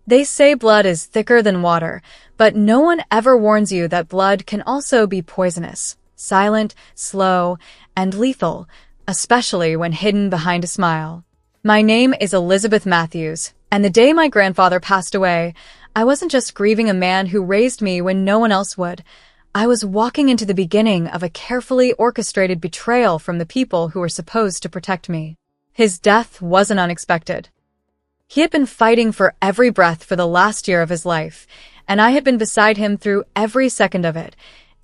They say blood is thicker than water, but no one ever warns you that blood can also be poisonous, silent, slow, and lethal, especially when hidden behind a smile. My name is Elizabeth Matthews, and the day my grandfather passed away, I wasn't just grieving a man who raised me when no one else would. I was walking into the beginning of a carefully orchestrated betrayal from the people who were supposed to protect me. His death wasn't unexpected. He had been fighting for every breath for the last year of his life, and I had been beside him through every second of it,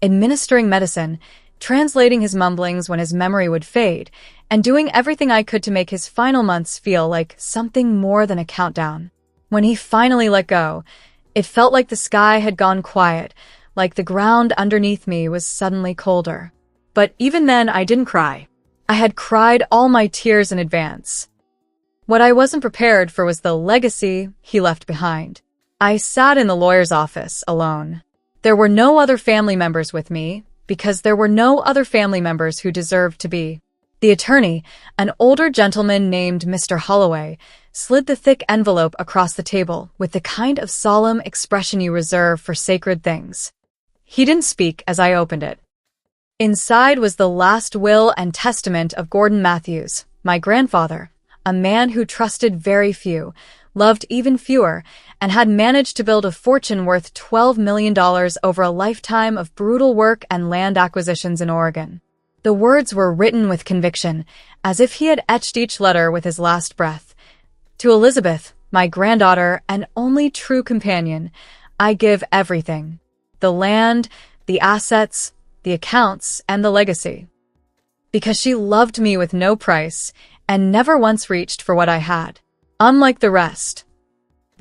administering medicine, translating his mumblings when his memory would fade, and doing everything I could to make his final months feel like something more than a countdown. When he finally let go, it felt like the sky had gone quiet, like the ground underneath me was suddenly colder. But even then, I didn't cry. I had cried all my tears in advance. What I wasn't prepared for was the legacy he left behind. I sat in the lawyer's office alone. There were no other family members with me, because there were no other family members who deserved to be. The attorney, an older gentleman named Mr. Holloway, slid the thick envelope across the table with the kind of solemn expression you reserve for sacred things. He didn't speak as I opened it. Inside was the last will and testament of Gordon Matthews, my grandfather, a man who trusted very few, loved even fewer, and had managed to build a fortune worth $12 million over a lifetime of brutal work and land acquisitions in Oregon. The words were written with conviction, as if he had etched each letter with his last breath. To Elizabeth, my granddaughter and only true companion, I give everything. The land, the assets, the accounts, and the legacy. Because she loved me with no price and never once reached for what I had. Unlike the rest.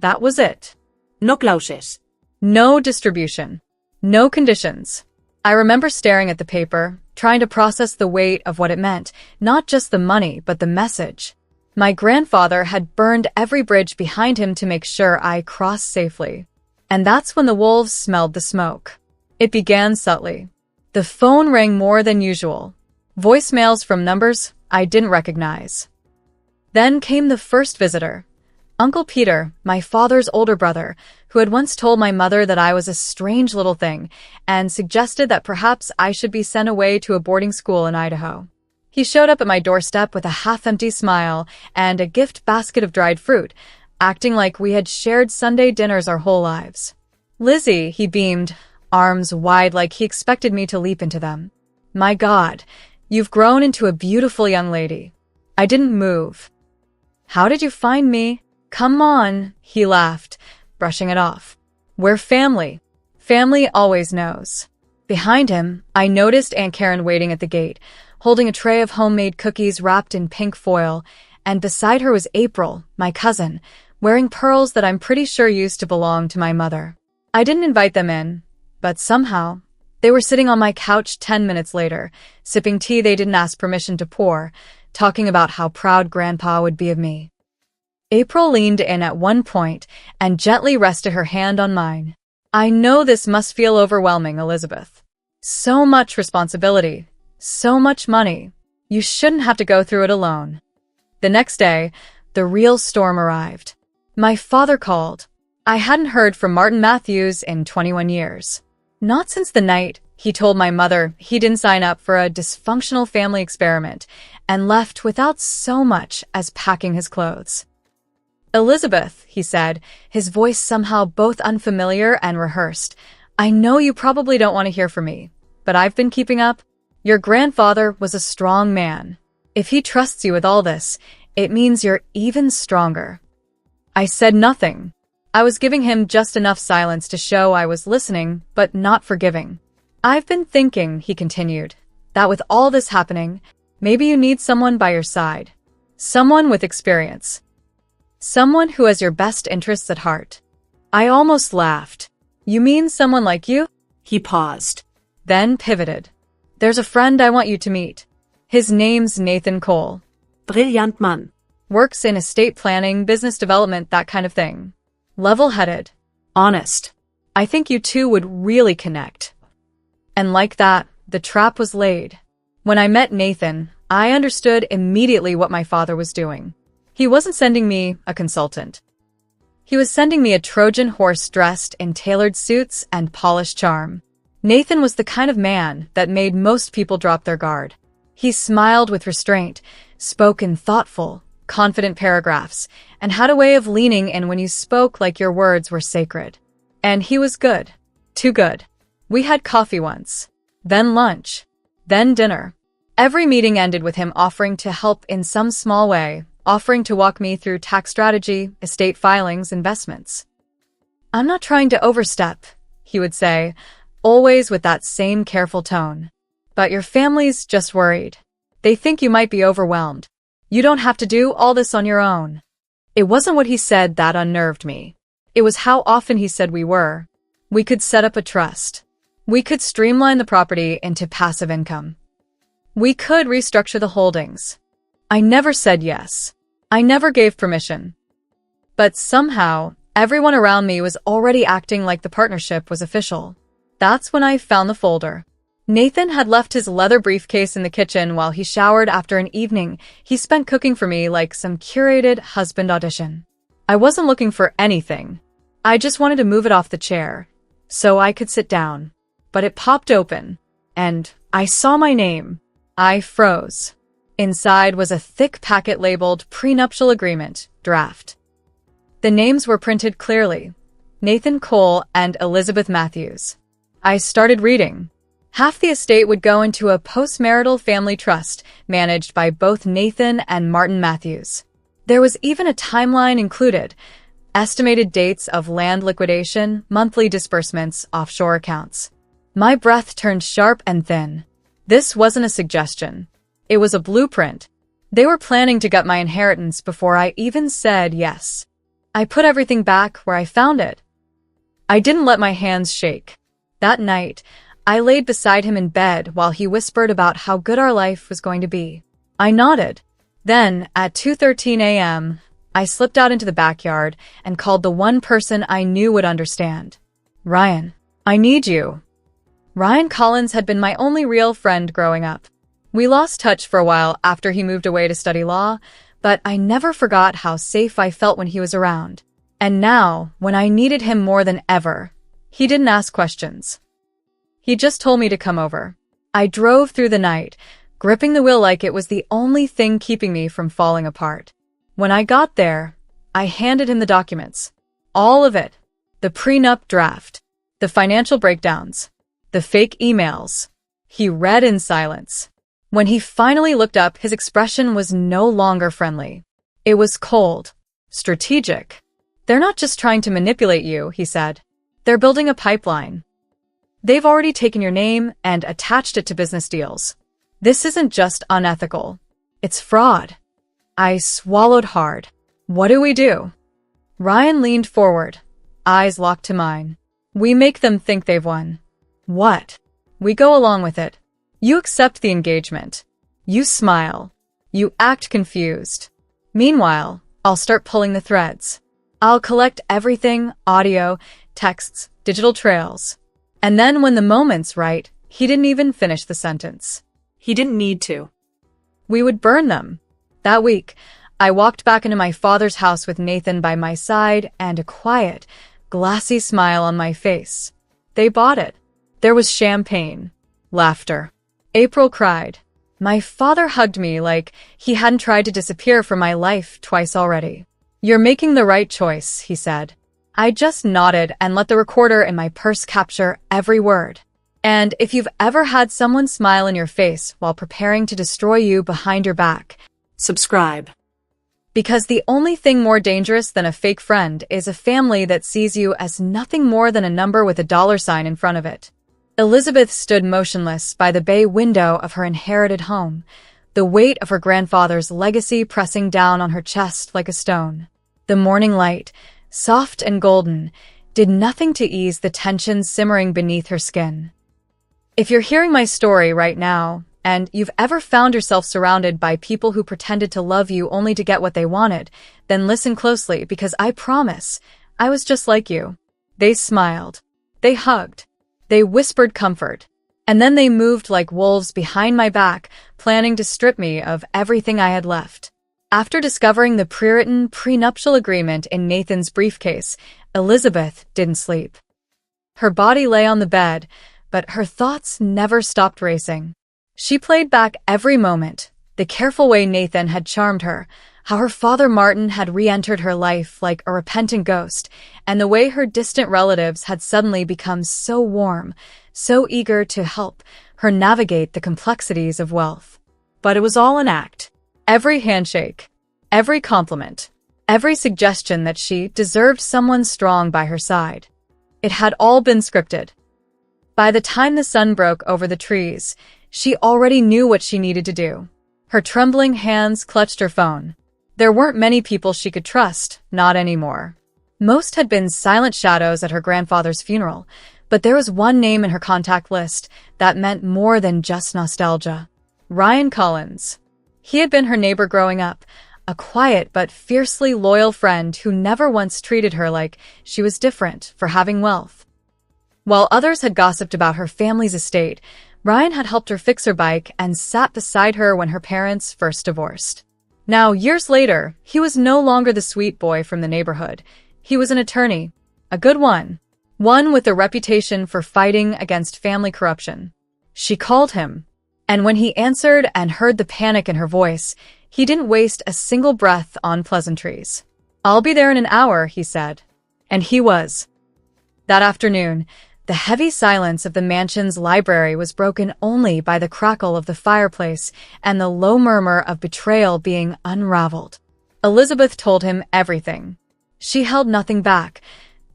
That was it. No clauses. No distribution. No conditions. I remember staring at the paper, trying to process the weight of what it meant, not just the money, but the message. My grandfather had burned every bridge behind him to make sure I crossed safely. And that's when the wolves smelled the smoke. It began subtly. The phone rang more than usual. Voicemails from numbers I didn't recognize. Then came the first visitor. Uncle Peter, my father's older brother, who had once told my mother that I was a strange little thing and suggested that perhaps I should be sent away to a boarding school in Idaho. He showed up at my doorstep with a half-empty smile and a gift basket of dried fruit, acting like we had shared Sunday dinners our whole lives. Lizzie, he beamed, arms wide like he expected me to leap into them. My God, you've grown into a beautiful young lady. I didn't move. How did you find me? Come on, he laughed, brushing it off. We're family. Family always knows. Behind him, I noticed Aunt Karen waiting at the gate, holding a tray of homemade cookies wrapped in pink foil, and beside her was April, my cousin, wearing pearls that I'm pretty sure used to belong to my mother. I didn't invite them in, but somehow, they were sitting on my couch 10 minutes later, sipping tea they didn't ask permission to pour, talking about how proud Grandpa would be of me. April leaned in at one point and gently rested her hand on mine. I know this must feel overwhelming, Elizabeth. So much responsibility, so much money. You shouldn't have to go through it alone. The next day, the real storm arrived. My father called. I hadn't heard from Martin Matthews in 21 years. Not since the night he told my mother he didn't sign up for a dysfunctional family experiment and left without so much as packing his clothes. Elizabeth, he said, his voice somehow both unfamiliar and rehearsed, I know you probably don't want to hear from me, but I've been keeping up. Your grandfather was a strong man. If he trusts you with all this, it means you're even stronger. I said nothing. I was giving him just enough silence to show I was listening, but not forgiving. I've been thinking, he continued, that with all this happening, maybe you need someone by your side. Someone with experience. Someone who has your best interests at heart. I almost laughed. You mean someone like you? He paused. Then pivoted. There's a friend I want you to meet. His name's Nathan Cole. Brillant Mann. Works in estate planning, business development, that kind of thing. Level-headed. Honest. I think you two would really connect. And like that, the trap was laid. When I met Nathan, I understood immediately what my father was doing. He wasn't sending me a consultant. He was sending me a Trojan horse dressed in tailored suits and polished charm. Nathan was the kind of man that made most people drop their guard. He smiled with restraint, spoke in thoughtful, confident paragraphs, and had a way of leaning in when you spoke like your words were sacred. And he was good. Too good. We had coffee once, then lunch, then dinner. Every meeting ended with him offering to help in some small way, offering to walk me through tax strategy, estate filings, investments. "I'm not trying to overstep," he would say, always with that same careful tone. "But your family's just worried. They think you might be overwhelmed. You don't have to do all this on your own." It wasn't what he said that unnerved me. It was how often he said we were. We could set up a trust. We could streamline the property into passive income. We could restructure the holdings. I never said yes. I never gave permission. But somehow, everyone around me was already acting like the partnership was official. That's when I found the folder. Nathan had left his leather briefcase in the kitchen while he showered after an evening he spent cooking for me like some curated husband audition. I wasn't looking for anything. I just wanted to move it off the chair, so I could sit down. But it popped open, and I saw my name. I froze. Inside was a thick packet labeled Prenuptial Agreement, Draft. The names were printed clearly: Nathan Cole and Elizabeth Matthews. I started reading. Half the estate would go into a post-marital family trust managed by both Nathan and Martin Matthews. There was even a timeline included: estimated dates of land liquidation, monthly disbursements, offshore accounts. My breath turned sharp and thin. This wasn't a suggestion. It was a blueprint. They were planning to gut my inheritance before I even said yes. I put everything back where I found it. I didn't let my hands shake. That night, I laid beside him in bed while he whispered about how good our life was going to be. I nodded. Then, at 2:13 a.m., I slipped out into the backyard and called the one person I knew would understand. "Ryan, I need you." Ryan Collins had been my only real friend growing up. We lost touch for a while after he moved away to study law, but I never forgot how safe I felt when he was around. And now, when I needed him more than ever, he didn't ask questions. He just told me to come over. I drove through the night, gripping the wheel like it was the only thing keeping me from falling apart. When I got there, I handed him the documents. All of it. The prenup draft. The financial breakdowns. The fake emails. He read in silence. When he finally looked up, his expression was no longer friendly. It was cold. Strategic. "They're not just trying to manipulate you," he said. "They're building a pipeline. They've already taken your name and attached it to business deals. This isn't just unethical. It's fraud." I swallowed hard. "What do we do?" Ryan leaned forward, eyes locked to mine. "We make them think they've won." "What?" "We go along with it. You accept the engagement. You smile. You act confused. Meanwhile, I'll start pulling the threads. I'll collect everything: audio, texts, digital trails." And then when the moment's right, he didn't even finish the sentence. He didn't need to. "We would burn them." That week, I walked back into my father's house with Nathan by my side and a quiet, glassy smile on my face. They bought it. There was champagne. Laughter. April cried. My father hugged me like he hadn't tried to disappear from my life twice already. "You're making the right choice," he said. I just nodded and let the recorder in my purse capture every word. And if you've ever had someone smile in your face while preparing to destroy you behind your back, subscribe. Because the only thing more dangerous than a fake friend is a family that sees you as nothing more than a number with a $sign in front of it. Elizabeth stood motionless by the bay window of her inherited home, the weight of her grandfather's legacy pressing down on her chest like a stone. The morning light, soft and golden, did nothing to ease the tension simmering beneath her skin. If you're hearing my story right now, and you've ever found yourself surrounded by people who pretended to love you only to get what they wanted, then listen closely, because I promise, I was just like you. They smiled. They hugged. They whispered comfort. And then they moved like wolves behind my back, planning to strip me of everything I had left. After discovering the pre-written prenuptial agreement in Nathan's briefcase, Elizabeth didn't sleep. Her body lay on the bed, but her thoughts never stopped racing. She played back every moment, the careful way Nathan had charmed her, how her father Martin had re-entered her life like a repentant ghost, and the way her distant relatives had suddenly become so warm, so eager to help her navigate the complexities of wealth. But it was all an act. Every handshake, every compliment, every suggestion that she deserved someone strong by her side. It had all been scripted. By the time the sun broke over the trees, she already knew what she needed to do. Her trembling hands clutched her phone. There weren't many people she could trust, not anymore. Most had been silent shadows at her grandfather's funeral, but there was one name in her contact list that meant more than just nostalgia. Ryan Collins. He had been her neighbor growing up, a quiet but fiercely loyal friend who never once treated her like she was different for having wealth. While others had gossiped about her family's estate, Ryan had helped her fix her bike and sat beside her when her parents first divorced. Now, years later, he was no longer the sweet boy from the neighborhood. He was an attorney, a good one with a reputation for fighting against family corruption. She called him, and when he answered and heard the panic in her voice, he didn't waste a single breath on pleasantries. "I'll be there in an hour," he said. And he was. That afternoon, the heavy silence of the mansion's library was broken only by the crackle of the fireplace and the low murmur of betrayal being unraveled. Elizabeth told him everything. She held nothing back.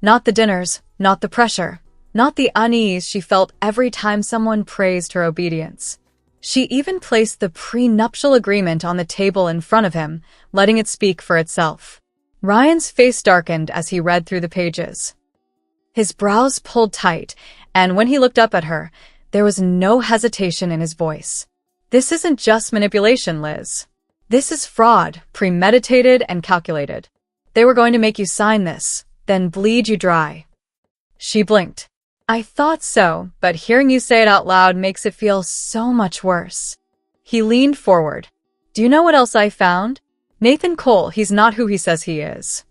Not the dinners, not the pressure, not the unease she felt every time someone praised her obedience. She even placed the prenuptial agreement on the table in front of him, letting it speak for itself. Ryan's face darkened as he read through the pages. His brows pulled tight, and when he looked up at her, there was no hesitation in his voice. "This isn't just manipulation, Liz. This is fraud, premeditated and calculated. They were going to make you sign this, then bleed you dry." She blinked. "I thought so, but hearing you say it out loud makes it feel so much worse." He leaned forward. "Do you know what else I found? Nathan Cole, he's not who he says he is."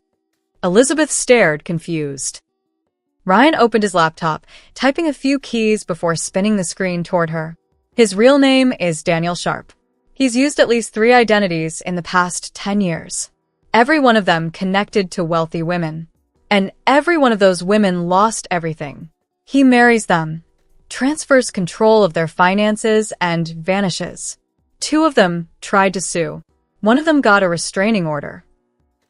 Elizabeth stared, confused. Ryan opened his laptop, typing a few keys before spinning the screen toward her. "His real name is Daniel Sharp. He's used at least 3 identities in the past 10 years. Every one of them connected to wealthy women. And every one of those women lost everything. He marries them, transfers control of their finances, and vanishes. 2 of them tried to sue. One of them got a restraining order."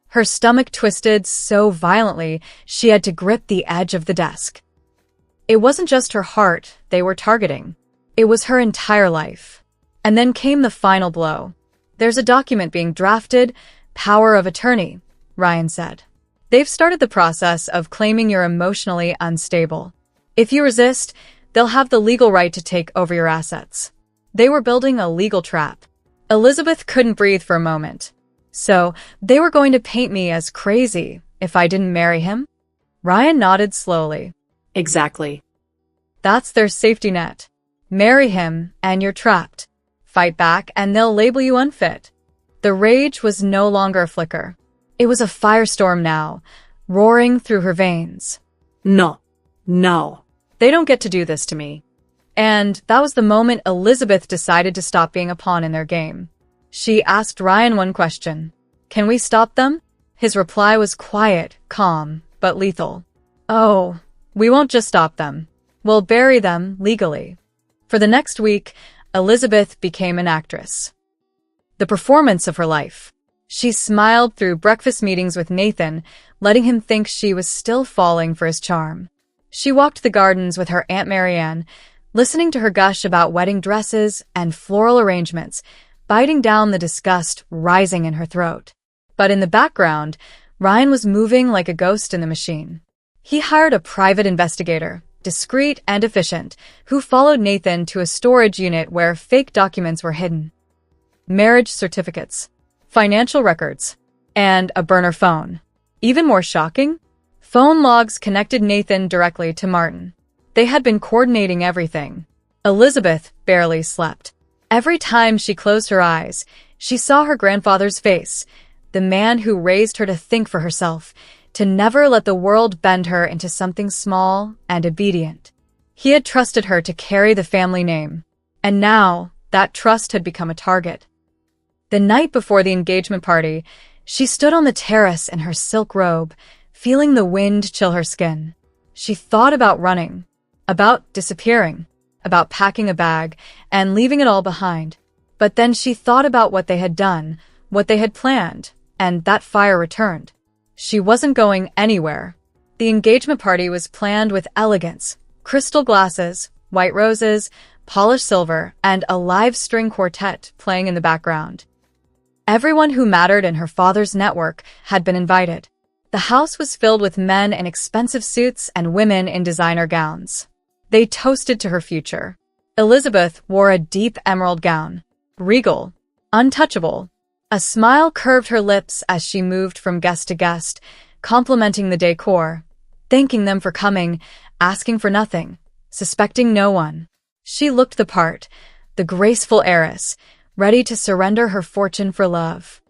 Her stomach twisted so violently she had to grip the edge of the desk. It wasn't just her heart they were targeting. It was her entire life. And then came the final blow. "There's a document being drafted, power of attorney," Ryan said. "They've started the process of claiming you're emotionally unstable. If you resist, they'll have the legal right to take over your assets." They were building a legal trap. Elizabeth couldn't breathe for a moment. "So, they were going to paint me as crazy if I didn't marry him?" Ryan nodded slowly. Exactly. "That's their safety net. Marry him, and you're trapped. Fight back, and they'll label you unfit." The rage was no longer a flicker. It was a firestorm now, roaring through her veins. No. They don't get to do this to me." And that was the moment Elizabeth decided to stop being a pawn in their game. She asked Ryan one question. "Can we stop them?" His reply was quiet, calm, but lethal. "Oh, we won't just stop them. We'll bury them legally." For the next week, Elizabeth became an actress. The performance of her life. She smiled through breakfast meetings with Nathan, letting him think she was still falling for his charm. She walked the gardens with her Aunt Marianne, listening to her gush about wedding dresses and floral arrangements, biting down the disgust rising in her throat. But in the background, Ryan was moving like a ghost in the machine. He hired a private investigator, discreet and efficient, who followed Nathan to a storage unit where fake documents were hidden. Marriage certificates, financial records, and a burner phone. Even more shocking? Phone logs connected Nathan directly to Martin. They had been coordinating everything. Elizabeth barely slept. Every time she closed her eyes, She saw her grandfather's face, the man who raised her to think for herself, to never let the world bend her into something small and obedient. He had trusted her to carry the family name, and now that trust had become a target. The night before the engagement party, she stood on the terrace in her silk robe, feeling the wind chill her skin. She thought about running, about disappearing, about packing a bag and leaving it all behind. But then she thought about what they had done, what they had planned, and that fire returned. She wasn't going anywhere. The engagement party was planned with elegance, crystal glasses, white roses, polished silver, and a live string quartet playing in the background. Everyone who mattered in her father's network had been invited. The house was filled with men in expensive suits and women in designer gowns. They toasted to her future. Elizabeth wore a deep emerald gown, regal, untouchable. A smile curved her lips as she moved from guest to guest, complimenting the decor, thanking them for coming, asking for nothing, suspecting no one. She looked the part, the graceful heiress, ready to surrender her fortune for love.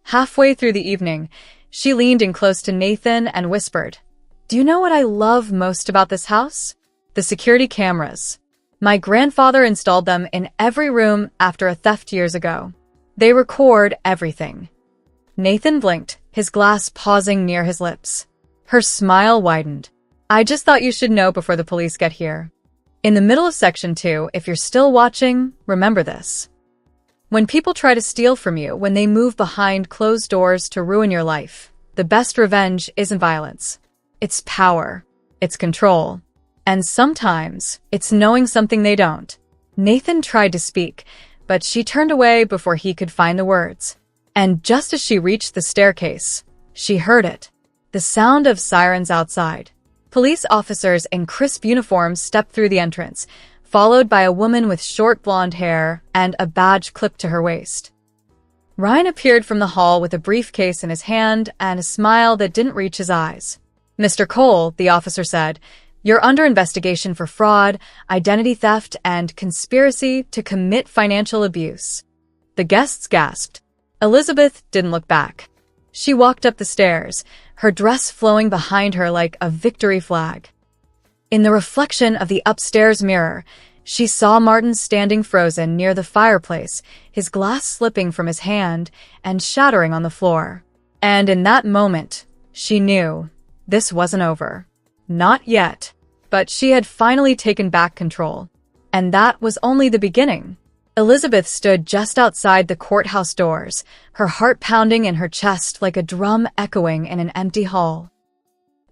Halfway through the evening, she leaned in close to Nathan and whispered, "Do you know what I love most about this house? The security cameras. My grandfather installed them in every room after a theft years ago. They record everything." Nathan blinked, his glass pausing near his lips. Her smile widened. "I just thought you should know before the police get here." In the middle of section 2, if you're still watching, remember this. When people try to steal from you, when they move behind closed doors to ruin your life, the best revenge isn't violence. It's power. It's control. And sometimes, it's knowing something they don't. Nathan tried to speak, but she turned away before he could find the words. And just as she reached the staircase, she heard it. The sound of sirens outside. Police officers in crisp uniforms stepped through the entrance, followed by a woman with short blonde hair and a badge clipped to her waist. Ryan appeared from the hall with a briefcase in his hand and a smile that didn't reach his eyes. "Mr. Cole," the officer said, "you're under investigation for fraud, identity theft, and conspiracy to commit financial abuse." The guests gasped. Elizabeth didn't look back. She walked up the stairs, her dress flowing behind her like a victory flag. In the reflection of the upstairs mirror, she saw Martin standing frozen near the fireplace, his glass slipping from his hand and shattering on the floor. And in that moment, she knew this wasn't over. Not yet. But she had finally taken back control. And that was only the beginning. Elizabeth stood just outside the courthouse doors, her heart pounding in her chest like a drum echoing in an empty hall.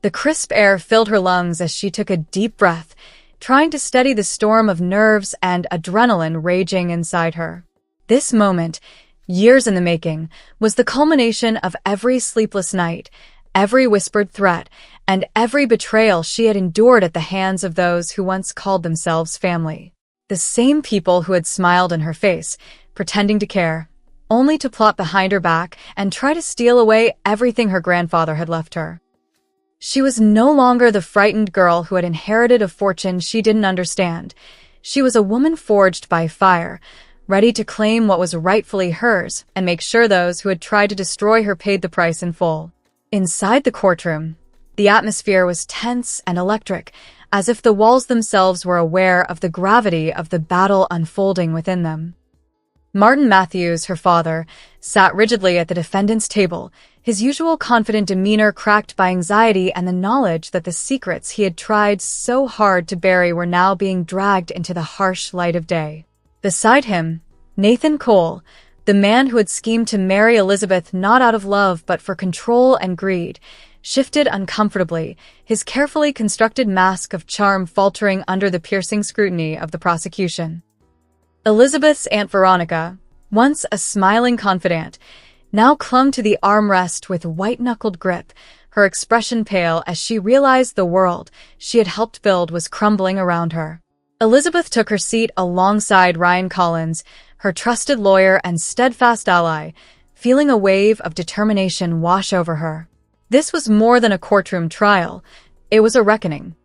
The crisp air filled her lungs as she took a deep breath, trying to steady the storm of nerves and adrenaline raging inside her. This moment, years in the making, was the culmination of every sleepless night, every whispered threat, and every betrayal she had endured at the hands of those who once called themselves family. The same people who had smiled in her face, pretending to care, only to plot behind her back and try to steal away everything her grandfather had left her. She was no longer the frightened girl who had inherited a fortune she didn't understand. She was a woman forged by fire, ready to claim what was rightfully hers and make sure those who had tried to destroy her paid the price in full. Inside the courtroom, the atmosphere was tense and electric, as if the walls themselves were aware of the gravity of the battle unfolding within them. Martin Matthews, her father, sat rigidly at the defendant's table, his usual confident demeanor cracked by anxiety and the knowledge that the secrets he had tried so hard to bury were now being dragged into the harsh light of day. Beside him, Nathan Cole, the man who had schemed to marry Elizabeth not out of love but for control and greed, shifted uncomfortably, his carefully constructed mask of charm faltering under the piercing scrutiny of the prosecution. Elizabeth's Aunt Veronica, once a smiling confidant, now clung to the armrest with white-knuckled grip, her expression pale as she realized the world she had helped build was crumbling around her. Elizabeth took her seat alongside Ryan Collins, her trusted lawyer and steadfast ally, feeling a wave of determination wash over her. This was more than a courtroom trial. It was a reckoning.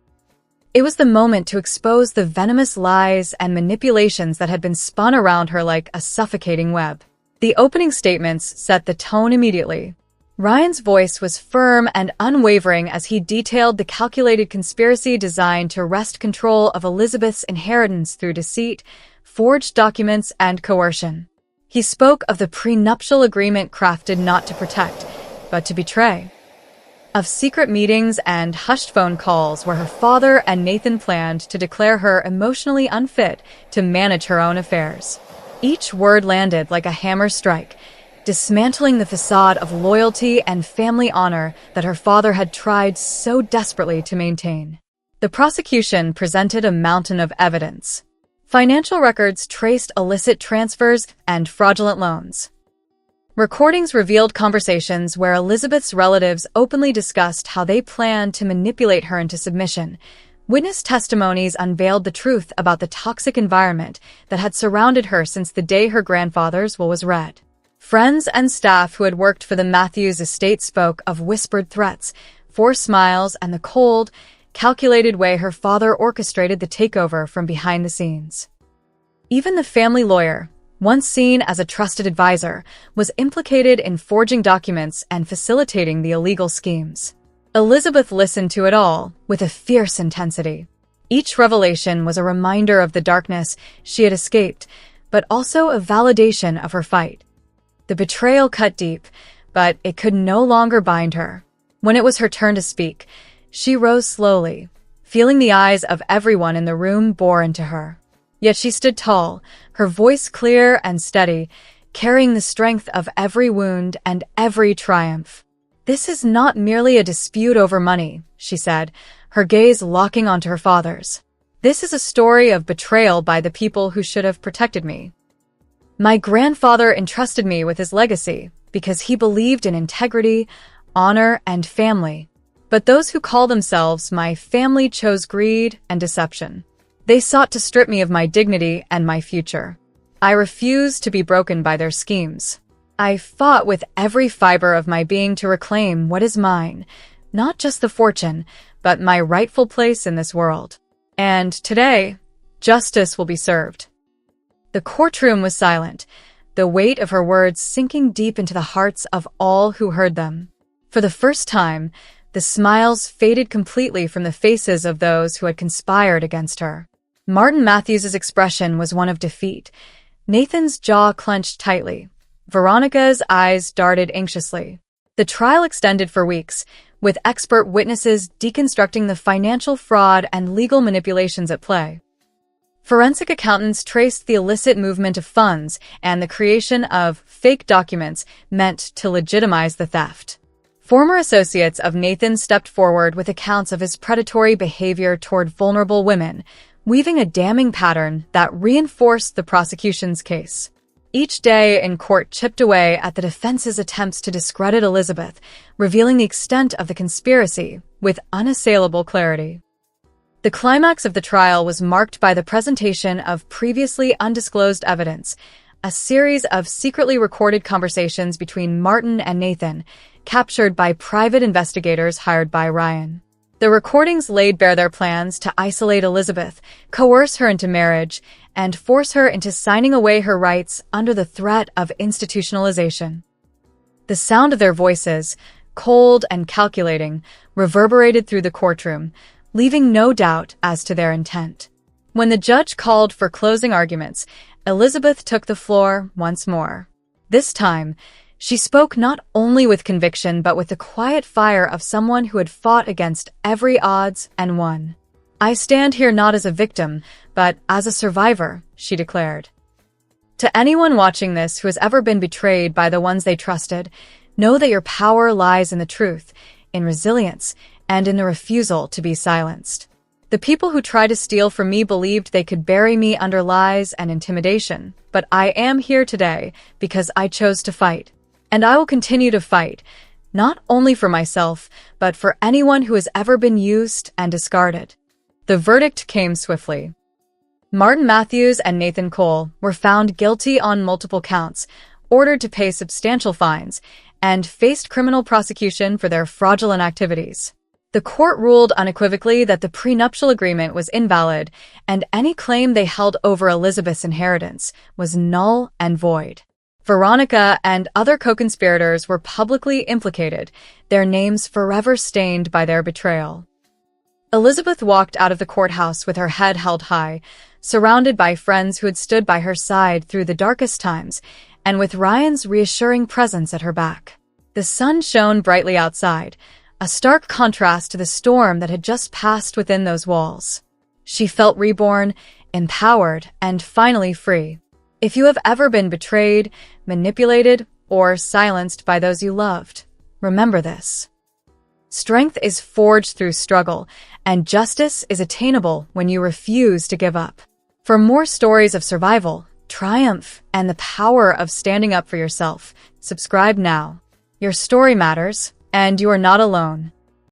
It was the moment to expose the venomous lies and manipulations that had been spun around her like a suffocating web. The opening statements set the tone immediately. Ryan's voice was firm and unwavering as he detailed the calculated conspiracy designed to wrest control of Elizabeth's inheritance through deceit, forged documents, and coercion. He spoke of the prenuptial agreement crafted not to protect, but to betray. Of secret meetings and hushed phone calls where her father and Nathan planned to declare her emotionally unfit to manage her own affairs. Each word landed like a hammer strike, dismantling the facade of loyalty and family honor that her father had tried so desperately to maintain. The prosecution presented a mountain of evidence. Financial records traced illicit transfers and fraudulent loans. Recordings revealed conversations where Elizabeth's relatives openly discussed how they planned to manipulate her into submission. Witness testimonies unveiled the truth about the toxic environment that had surrounded her since the day her grandfather's will was read. Friends and staff who had worked for the Matthews estate spoke of whispered threats, forced smiles, and the cold, calculated way her father orchestrated the takeover from behind the scenes. Even the family lawyer, once seen as a trusted advisor, was implicated in forging documents and facilitating the illegal schemes. Elizabeth listened to it all with a fierce intensity. Each revelation was a reminder of the darkness she had escaped, but also a validation of her fight. The betrayal cut deep, but it could no longer bind her. When it was her turn to speak, she rose slowly, feeling the eyes of everyone in the room bore into her. Yet she stood tall, her voice clear and steady, carrying the strength of every wound and every triumph. "This is not merely a dispute over money," she said, her gaze locking onto her father's. "This is a story of betrayal by the people who should have protected me. My grandfather entrusted me with his legacy because he believed in integrity, honor, and family. But those who call themselves my family chose greed and deception. They sought to strip me of my dignity and my future. I refused to be broken by their schemes. I fought with every fiber of my being to reclaim what is mine, not just the fortune, but my rightful place in this world. And today, justice will be served." The courtroom was silent, the weight of her words sinking deep into the hearts of all who heard them. For the first time, the smiles faded completely from the faces of those who had conspired against her. Martin Matthews' expression was one of defeat. Nathan's jaw clenched tightly. Veronica's eyes darted anxiously. The trial extended for weeks, with expert witnesses deconstructing the financial fraud and legal manipulations at play. Forensic accountants traced the illicit movement of funds and the creation of fake documents meant to legitimize the theft. Former associates of Nathan stepped forward with accounts of his predatory behavior toward vulnerable women, weaving a damning pattern that reinforced the prosecution's case. Each day in court chipped away at the defense's attempts to discredit Elizabeth, revealing the extent of the conspiracy with unassailable clarity. The climax of the trial was marked by the presentation of previously undisclosed evidence, a series of secretly recorded conversations between Martin and Nathan, captured by private investigators hired by Ryan. The recordings laid bare their plans to isolate Elizabeth, coerce her into marriage, and force her into signing away her rights under the threat of institutionalization. The sound of their voices, cold and calculating, reverberated through the courtroom, leaving no doubt as to their intent. When the judge called for closing arguments, Elizabeth took the floor once more. This time, she spoke not only with conviction but with the quiet fire of someone who had fought against every odds and won. "I stand here not as a victim, but as a survivor," she declared. "To anyone watching this who has ever been betrayed by the ones they trusted, know that your power lies in the truth, in resilience, and in the refusal to be silenced. The people who tried to steal from me believed they could bury me under lies and intimidation, but I am here today because I chose to fight. And I will continue to fight, not only for myself, but for anyone who has ever been used and discarded." The verdict came swiftly. Martin Matthews and Nathan Cole were found guilty on multiple counts, ordered to pay substantial fines, and faced criminal prosecution for their fraudulent activities. The court ruled unequivocally that the prenuptial agreement was invalid, and any claim they held over Elizabeth's inheritance was null and void. Veronica and other co-conspirators were publicly implicated, their names forever stained by their betrayal. Elizabeth walked out of the courthouse with her head held high, surrounded by friends who had stood by her side through the darkest times, and with Ryan's reassuring presence at her back. The sun shone brightly outside, a stark contrast to the storm that had just passed within those walls. She felt reborn, empowered, and finally free. If you have ever been betrayed, manipulated, or silenced by those you loved, remember this. Strength is forged through struggle, and justice is attainable when you refuse to give up. For more stories of survival, triumph, and the power of standing up for yourself, subscribe now. Your story matters, and you are not alone.